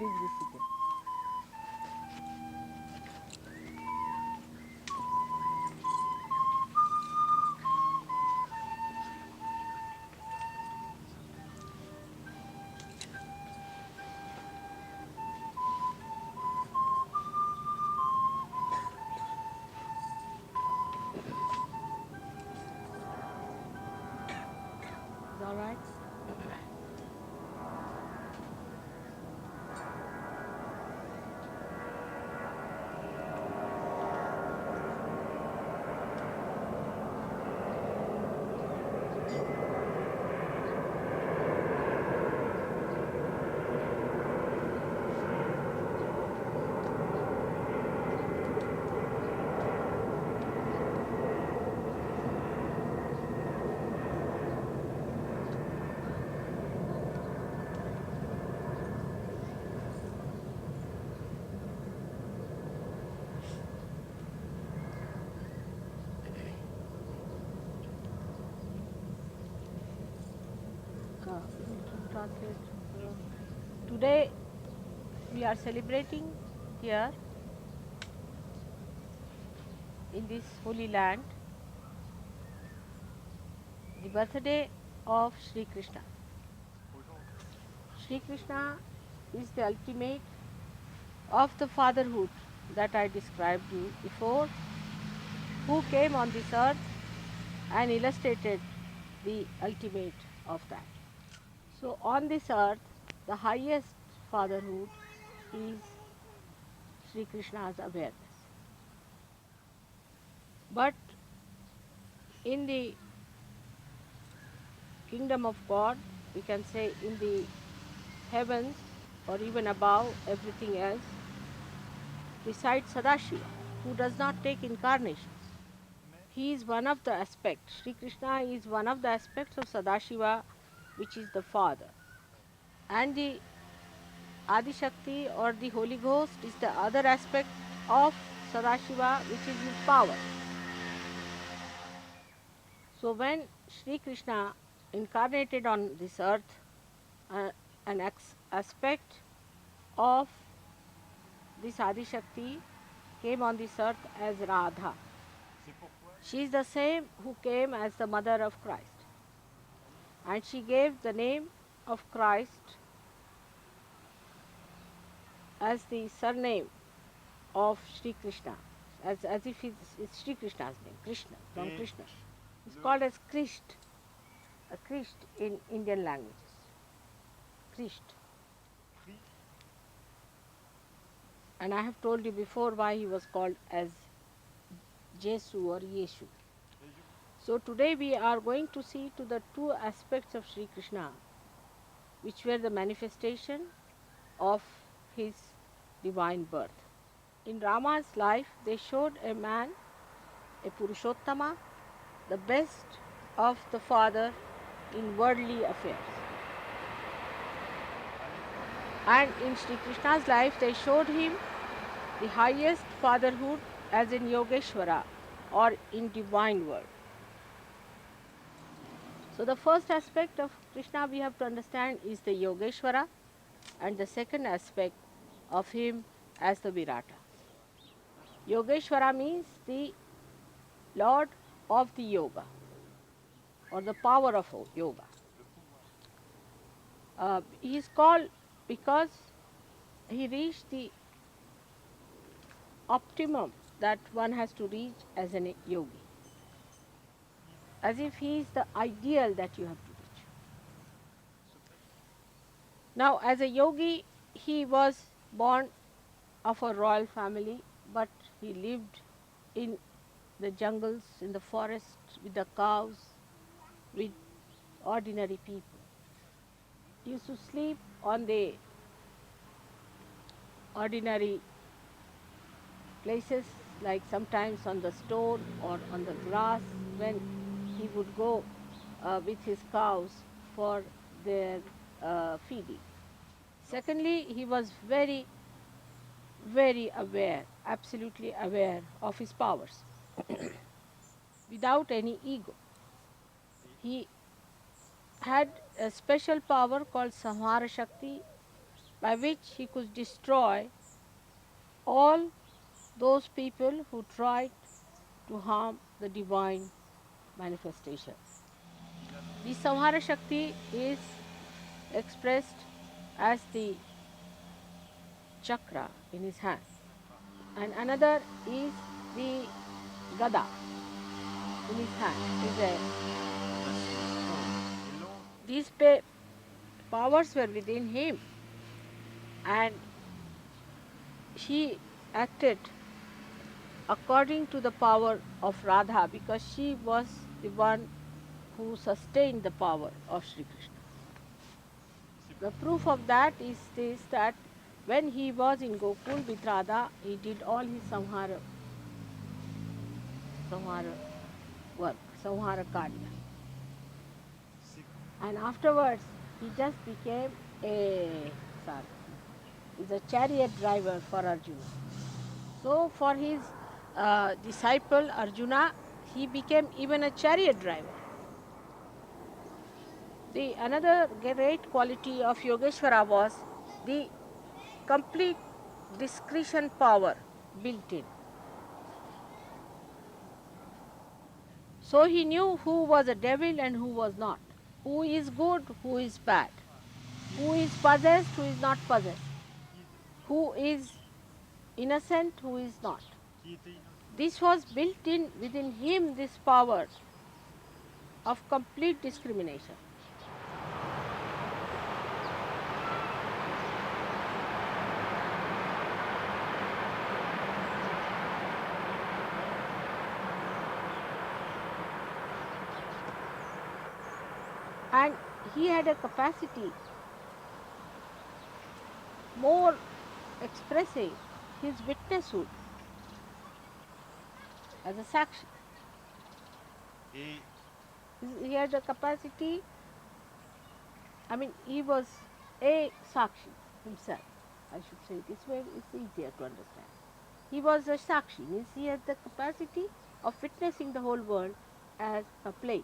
Please be seated. Is all right? Translate. Today we are celebrating here in this holy land the birthday of Shri Krishna. Shri Krishna is the ultimate of the fatherhood that I described you before, who came on this earth and illustrated the ultimate of that. So on this earth, the highest fatherhood is Sri Krishna's awareness. But in the kingdom of God, we can say in the heavens or even above everything else, resides Sadashiva, who does not take incarnations. He is one of the aspects. Sri Krishna is one of the aspects of Sadashiva, which is the Father. And the Adi Shakti or the Holy Ghost is the other aspect of Sadashiva, which is his power. So when Sri Krishna incarnated on this earth, an aspect of this Adi Shakti came on this earth as Radha. She is the same who came as the mother of Christ. And she gave the name of Christ as the surname of Sri Krishna, as if it's Sri Krishna's name, Krishna, from Krishna. It's called as Krisht, a Krisht in Indian languages. Krisht. And I have told you before why he was called as Jesu or Yeshu. So today we are going to see to the two aspects of Sri Krishna, which were the manifestation of his divine birth. In Rama's life, they showed a man, a Purushottama, the best of the father in worldly affairs. And in Sri Krishna's life, they showed him the highest fatherhood as in Yogeshwara or in divine world. So the first aspect of Krishna we have to understand is the Yogeshwara, and the second aspect of him as the Virata. Yogeshwara means the Lord of the Yoga or the power of Yoga. He is called because he reached the optimum that one has to reach as a yogi. As if he is the ideal that you have to reach. Now, as a yogi, he was born of a royal family, but he lived in the jungles, in the forest, with the cows, with ordinary people. He used to sleep on the ordinary places, like sometimes on the stone or on the grass, when he would go with his cows for their feeding. Secondly, he was very, very aware, absolutely aware of his powers, without any ego. He had a special power called Samhara Shakti, by which he could destroy all those people who tried to harm the divine manifestation. The Samhara Shakti is expressed as the chakra in his hand, and another is the gada in his hand. These powers were within him, and he acted according to the power of Radha, because she was the one who sustained the power of Shri Krishna. The proof of that is this, that when he was in Gokul with Radha, he did all his samhara work, samhara karya. And afterwards, he just became a is a chariot driver for Arjuna. So for his disciple Arjuna, he became even a chariot driver. The another great quality of Yogeshwara was the complete discretion power built in. So he knew who was a devil and who was not, who is good, who is bad, who is possessed, who is not possessed, who is innocent, who is not. This was built in within him, this power of complete discrimination. And he had a capacity more expressing his witnesshood as a sakshi. He had a capacity, he was a sakshi himself. I should say this way, it's easier to understand. He was a sakshi, means he had the capacity of witnessing the whole world as a play.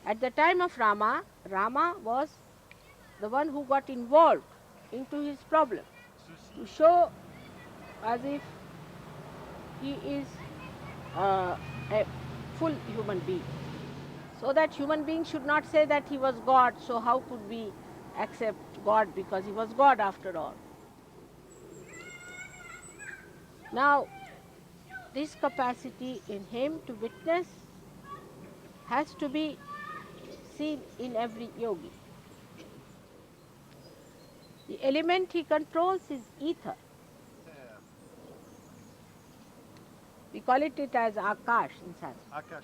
At the time of Rama, Rama was the one who got involved into his problem to show as if he is a full human being. So that human beings should not say that he was God, so how could we accept God, because he was God after all. Now, this capacity in him to witness has to be seen in every yogi. The element he controls is ether. We call it as Akash in Sanskrit.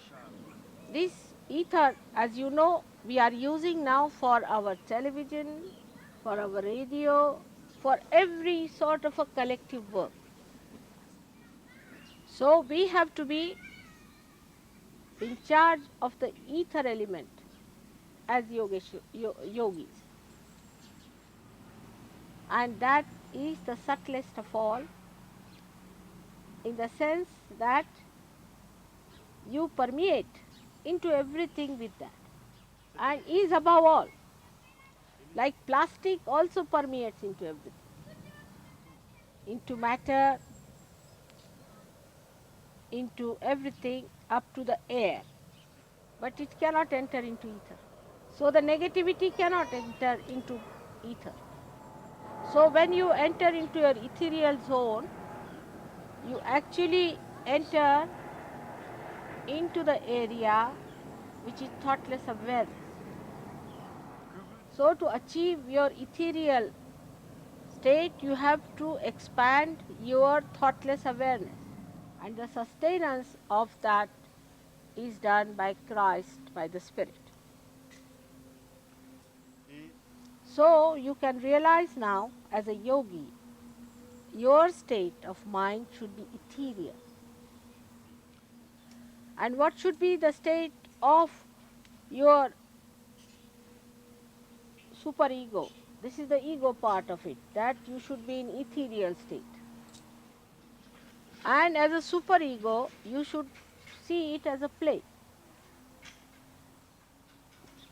This ether, as you know, we are using now for our television, for our radio, for every sort of a collective work. So we have to be in charge of the ether element as yogis. And that is the subtlest of all, in the sense that you permeate into everything with that, and is above all. Like plastic also permeates into everything, into matter, into everything, up to the air, but it cannot enter into ether. So the negativity cannot enter into ether. So when you enter into your ethereal zone, you actually enter into the area which is thoughtless awareness. So to achieve your ethereal state, you have to expand your thoughtless awareness, and the sustenance of that is done by Christ, by the Spirit. So you can realize now, as a yogi, your state of mind should be ethereal. And what should be the state of your superego? This is the ego part of it, that you should be in ethereal state. And as a superego, you should see it as a play.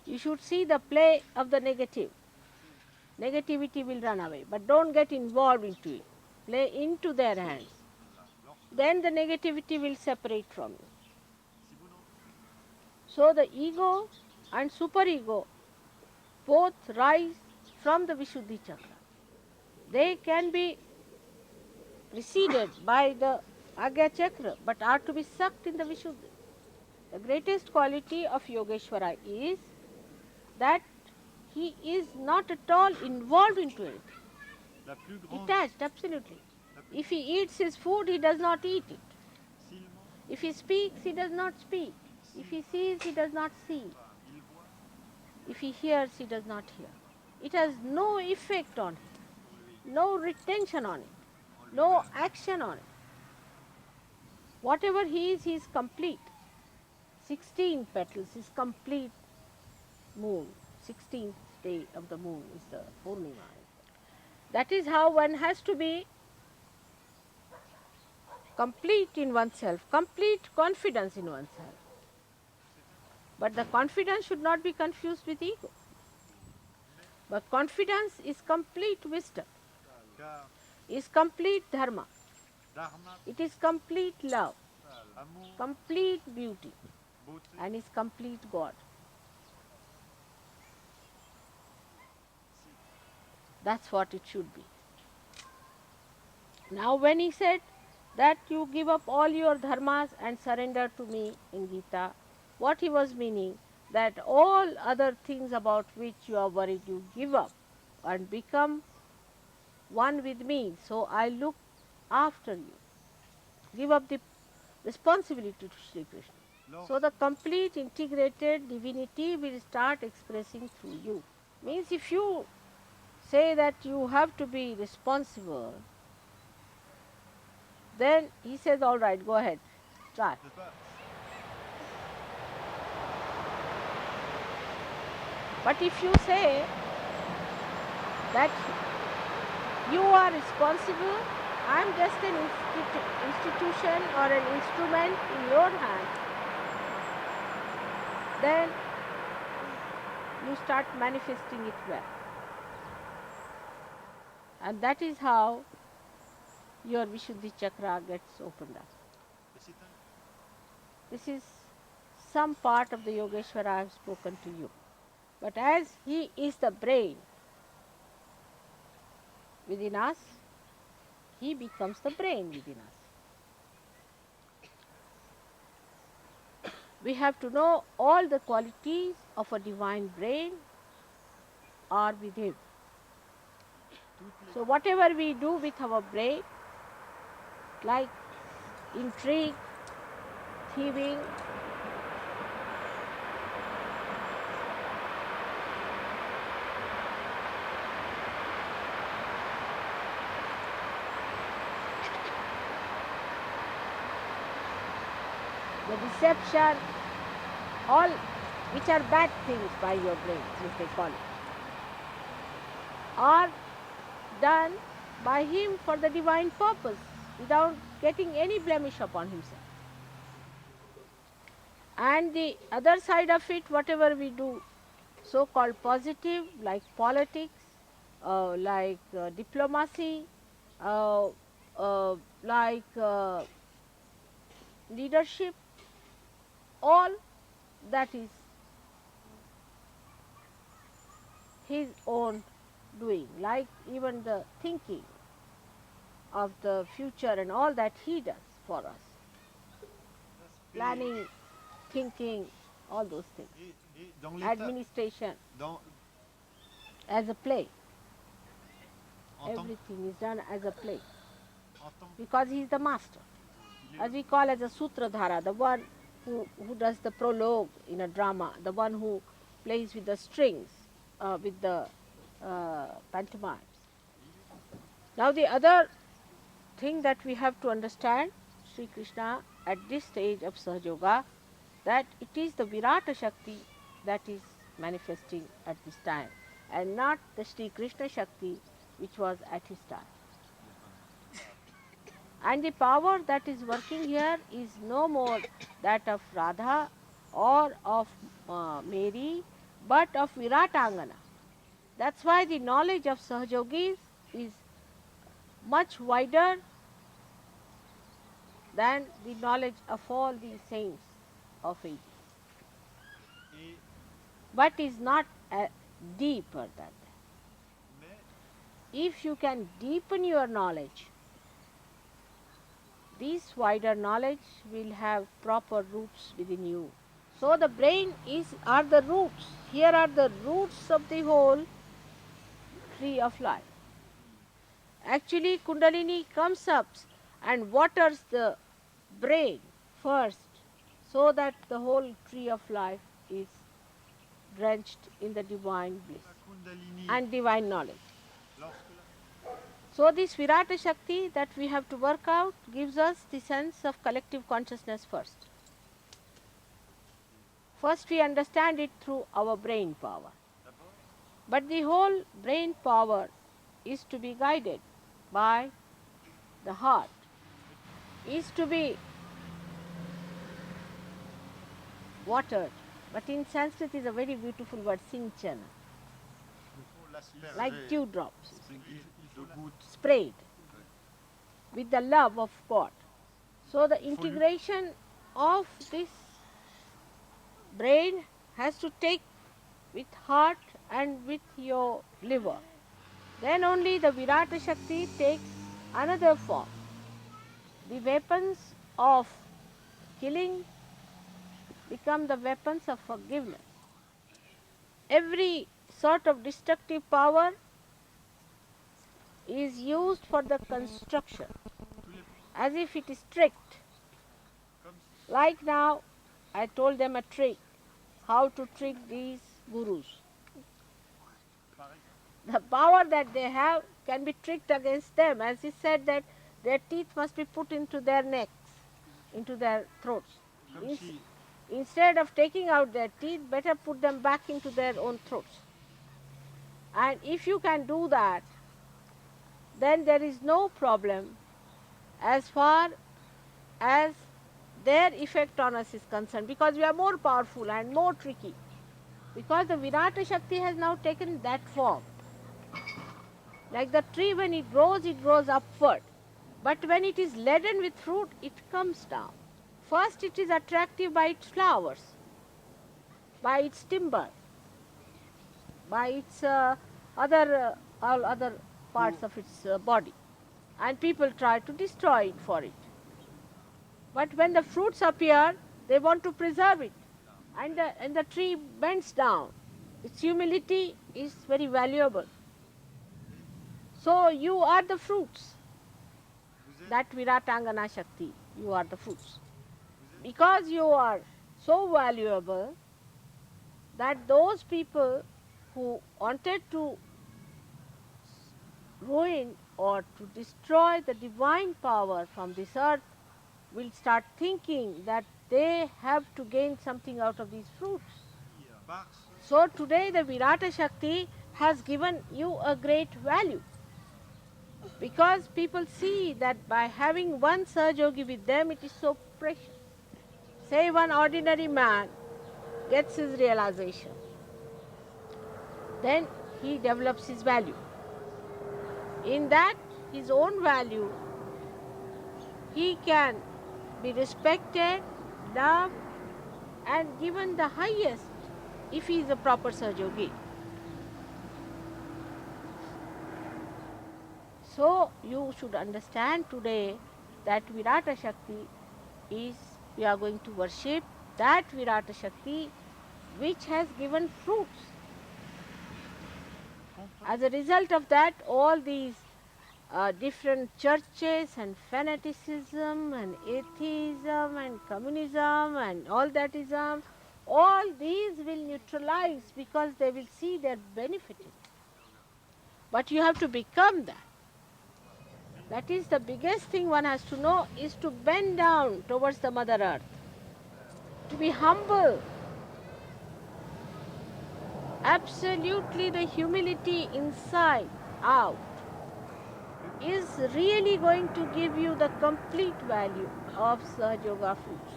You should see the play of the negative. negativity will run away. But don't get involved into it. Play into their hands. Then the negativity will separate from you. So the ego and superego both rise from the Vishuddhi chakra. They can be preceded by the Agya chakra but are to be sucked in the Vishuddhi. The greatest quality of Yogeshwara is that he is not at all involved into it. Detached, absolutely. If he eats his food, he does not eat it. If he speaks, he does not speak. If he sees, he does not see. If he hears, he does not hear. It has no effect on him, no retention on it, no action on it. Whatever he is complete. 16 petals is complete moon. 16th day of the moon is the Purnima. That is how one has to be complete in oneself, complete confidence in oneself. But the confidence should not be confused with ego. But confidence is complete wisdom, is complete dharma, it is complete love, complete beauty, and is complete God. That's what it should be. Now when he said that you give up all your dharmas and surrender to me in Gita, what he was meaning, that all other things about which you are worried you give up and become one with me, so I look after you. Give up the responsibility to Shri Krishna. So the complete integrated divinity will start expressing through you. Means if you say that you have to be responsible, then he says, all right, go ahead, try. But if you say that you are responsible, I am just an institution or an instrument in your hand, then you start manifesting it well. And that is how your Vishuddhi chakra gets opened up. This is some part of the Yogeshwara I have spoken to you. But as he is the brain within us, he becomes the brain within us. We have to know all the qualities of a divine brain are with him. So whatever we do with our brain, like intrigue, thieving, the deception, all which are bad things by your brain, as they call it, are done by him for the divine purpose without getting any blemish upon himself. And the other side of it, whatever we do, so-called positive, like politics, like diplomacy, like leadership, all that is his own doing, like even the thinking of the future and all that he does for us. Planning, thinking, all those things. Administration, as a play. Everything is done as a play. Because he is the master. As we call as a sutradhara, the one who does the prologue in a drama, the one who plays with the strings, with the pantomimes. Now the other thing that we have to understand, Sri Krishna at this stage of Sahaja Yoga, that it is the Virata Shakti that is manifesting at this time and not the Sri Krishna Shakti which was at his time. And the power that is working here is no more that of Radha or of Mary, but of Viratangana. That's why the knowledge of Sahajogis is much wider than the knowledge of all the saints of ages, Et but is not deeper than that. mais If you can deepen your knowledge, this wider knowledge will have proper roots within you. So the brain are the roots. Here are the roots of the whole tree of life. Actually, Kundalini comes up and waters the brain first, so that the whole tree of life is drenched in the divine bliss la Kundalini, and divine knowledge. lorsque la, So this Virata Shakti that we have to work out gives us the sense of collective consciousness first. First we understand it through our brain power. d'abord, But the whole brain power is to be guided by the heart, is to be watered. But in Sanskrit is a very beautiful word, sinchana, il faut l'asperger. like dewdrops, De gouttes. sprayed with the love of God. So the integration of this brain has to take with heart and with your liver. Then only the Virata Shakti takes another form. The weapons of killing become the weapons of forgiveness. Every sort of destructive power is used for the construction, Tous les, as if it is tricked. comme Like now, I told them a trick, how to trick these gurus. par exemple, The power that they have can be tricked against them, as he said that their teeth must be put into their necks, into their throats. comme si Instead of taking out their teeth, better put them back into their own throats. And if you can do that, then there is no problem as far as their effect on us is concerned, because we are more powerful and more tricky. Because the Virata Shakti has now taken that form. Like the tree, when it grows upward. But when it is laden with fruit, it comes down. First, it is attractive by its flowers, by its timber, by its all other parts of its body, and people try to destroy it for it. But when the fruits appear, they want to preserve it, and the tree bends down. Its humility is very valuable. So you are the fruits. vous êtes, That Viratangana Shakti, you are the fruits. Because you are so valuable that those people who wanted to ruin or to destroy the divine power from this earth will start thinking that they have to gain something out of these fruits. par ce, So today the Virata Shakti has given you a great value, because people see that by having one Sahajogi with them, it is so precious. Say one ordinary man gets his realization, then he develops his value. In that, his own value, he can be respected, loved, and given the highest if he is a proper Sahajogi. So you should understand today that Virata Shakti is, we are going to worship that Virata Shakti which has given fruits. As a result of that, all these different churches and fanaticism and atheism and communism and all that ism, all these will neutralize because they will see their benefit in it. But you have to become that. That is the biggest thing one has to know, is to bend down towards the Mother Earth, to be humble. Absolutely the humility inside, out, is really going to give you the complete value of Sahajoga fruits.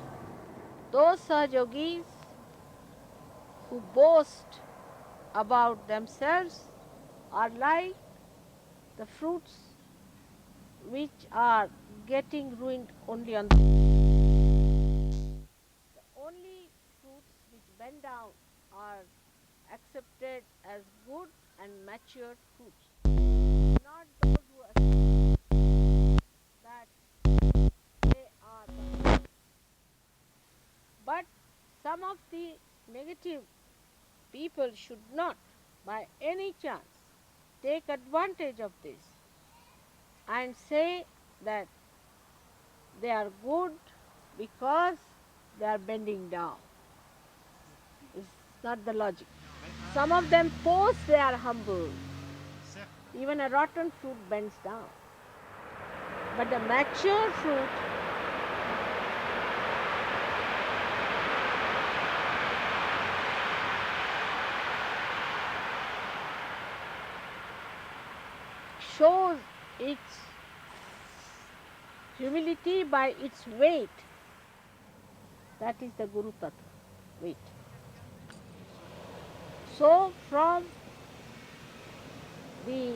Those Sahajogis who boast about themselves are like the fruits which are getting ruined only on the only fruits which bend down are accepted as good and mature fruits. Not those who accept that they are the fruits. But some of the negative people should not, by any chance, take advantage of this and say that they are good because they are bending down. It's not the logic. Some of them pose they are humble. Even a rotten fruit bends down. But the mature fruit shows its humility by its weight. That is the Guru Tattva, weight. So from the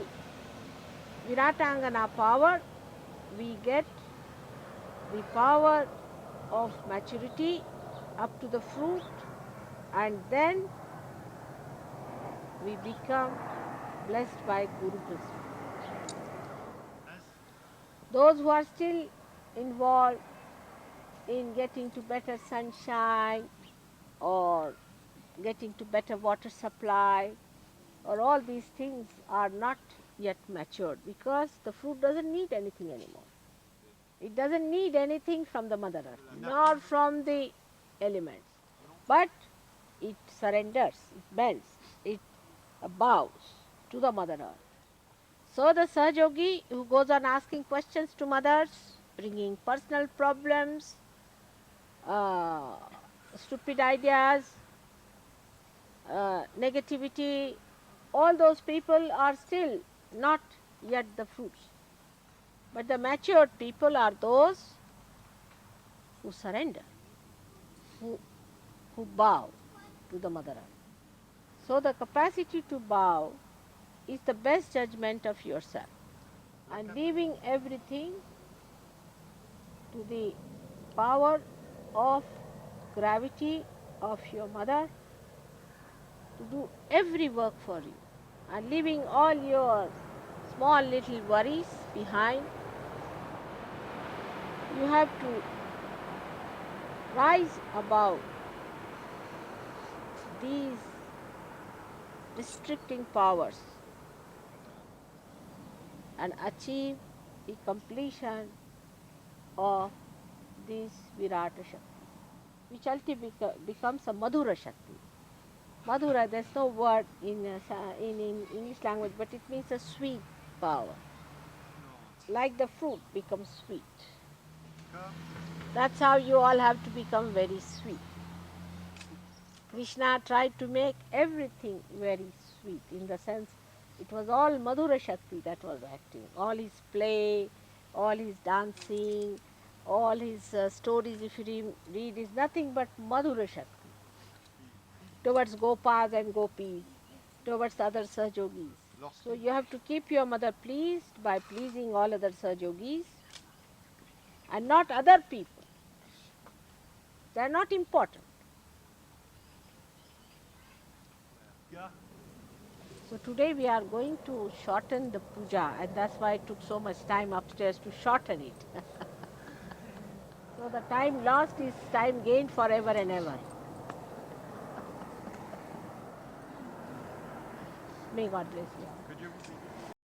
Viratangana power, we get the power of maturity up to the fruit, and then we become blessed by Guru Krishna. Those who are still involved in getting to better sunshine or getting to better water supply or all these things are not yet matured because the fruit doesn't need anything anymore. It doesn't need anything from the Mother Earth nor from the elements, but it surrenders, it bends, it bows to the Mother Earth. So the Sahajogi who goes on asking questions to mothers, bringing personal problems, uh, stupid ideas, negativity, all those people are still not yet the fruits. But the matured people are those who surrender, who, who bow to the Mother Earth. So the capacity to bow is the best judgment of yourself. And leaving everything to the power of gravity of your mother to do every work for you, and leaving all your small little worries behind, you have to rise above these restricting powers and achieve the completion of this Virata Shakti, which ultimately becomes a Madhura Shakti. Madhura, there's no word in English language, but it means a sweet power. Like the fruit becomes sweet. That's how you all have to become very sweet. Krishna tried to make everything very sweet in the sense it was all Madhura Shakti that was acting. All his play, all his dancing, all his stories, if you read, is nothing but Madhura Shakti towards Gopas and Gopis, towards other Sahajogis. So you have to keep your mother pleased by pleasing all other Sahajogis and not other people. They are not important. So today we are going to shorten the puja, and that's why it took so much time upstairs to shorten it. So the time lost is time gained forever and ever. May God bless you.